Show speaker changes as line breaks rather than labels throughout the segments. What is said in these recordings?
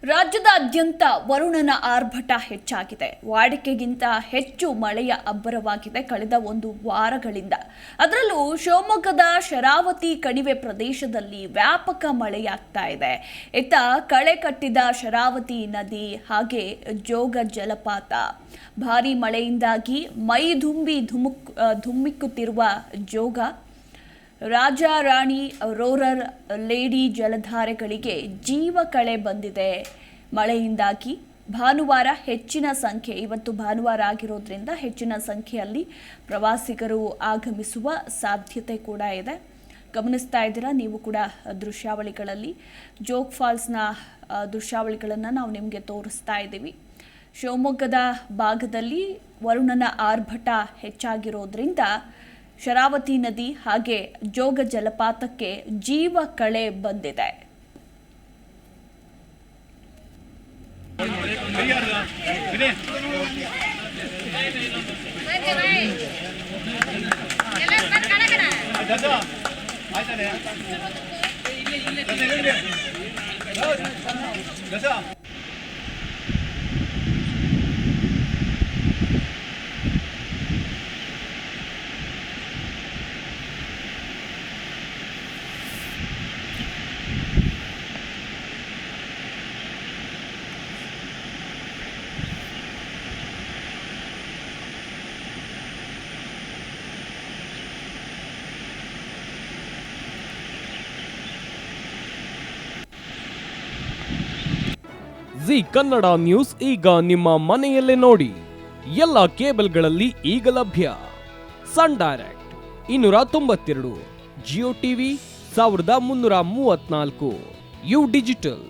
ರಾಜ್ಯದಾದ್ಯಂತ ವರುಣನ ಆರ್ಭಟ ಹೆಚ್ಚಾಗಿದೆ. ವಾಡಿಕೆಗಿಂತ ಹೆಚ್ಚು ಮಳೆಯ ಅಬ್ಬರವಾಗಿದೆ ಕಳೆದ ಒಂದು ವಾರಗಳಿಂದ. ಅದರಲ್ಲೂ ಶಿವಮೊಗ್ಗದ ಶರಾವತಿ ಕಣಿವೆ ಪ್ರದೇಶದಲ್ಲಿ ವ್ಯಾಪಕ ಮಳೆಯಾಗ್ತಾ ಇದೆ. ಇತ್ತ ಕಳೆ ಕಟ್ಟಿದ ಶರಾವತಿ ನದಿ ಹಾಗೆ ಜೋಗ ಜಲಪಾತ. ಭಾರೀ ಮಳೆಯಿಂದಾಗಿ ಮೈ ಧುಮ್ಮಿಕ್ಕುತ್ತಿರುವ ಜೋಗ, ರಾಜ ರಾಣಿ, ರೋರರ್, ಲೇಡಿ ಜಲಧಾರೆಗಳಿಗೆ ಜೀವ ಕಳೆ ಬಂದಿದೆ. ಮಳೆಯಿಂದಾಗಿ ಭಾನುವಾರ ಹೆಚ್ಚಿನ ಸಂಖ್ಯೆ, ಇವತ್ತು ಭಾನುವಾರ ಆಗಿರೋದ್ರಿಂದ ಹೆಚ್ಚಿನ ಸಂಖ್ಯೆಯಲ್ಲಿ ಪ್ರವಾಸಿಗರು ಆಗಮಿಸುವ ಸಾಧ್ಯತೆ ಕೂಡ ಇದೆ. ಗಮನಿಸ್ತಾ ಇದ್ದೀರಾ ನೀವು ಕೂಡ ದೃಶ್ಯಾವಳಿಗಳಲ್ಲಿ. ಜೋಗ್ ಫಾಲ್ಸ್ನ ದೃಶ್ಯಾವಳಿಗಳನ್ನು ನಾವು ನಿಮಗೆ ತೋರಿಸ್ತಾ ಇದ್ದೀವಿ. ಶಿವಮೊಗ್ಗದ ಭಾಗದಲ್ಲಿ ವರುಣನ ಆರ್ಭಟ ಹೆಚ್ಚಾಗಿರೋದ್ರಿಂದ ಶರಾವತಿ ನದಿ ಹಾಗೆ ಜೋಗ ಜಲಪಾತಕ್ಕೆ ಜೀವ ಕಳೆ ಬಂದಿದೆ.
ಜಿ ಕನ್ನಡ ನ್ಯೂಸ್ ಈಗ ನಿಮ್ಮ ಮನೆಯಲ್ಲೇ ನೋಡಿ. ಎಲ್ಲ ಕೇಬಲ್ಗಳಲ್ಲಿ ಈಗ ಲಭ್ಯ. Sun Direct 292, Jio TV 1334, U Digital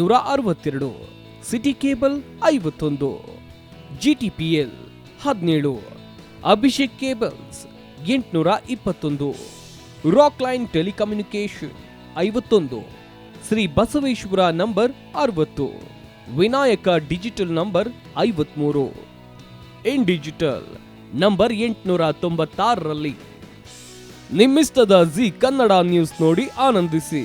162, City Cable 51, GTPL 17, Abhishek Cables 821, Rock Line Telecommunication 51, Shri Basaveshwara number 60, Vinayaka Digital number 53, In Digital number 896ರಲ್ಲಿ. ನಿಮ್ಮಿಸ್ತದ ಜಿ ಕನ್ನಡ ನ್ಯೂಸ್ ನೋಡಿ ಆನಂದಿಸಿ.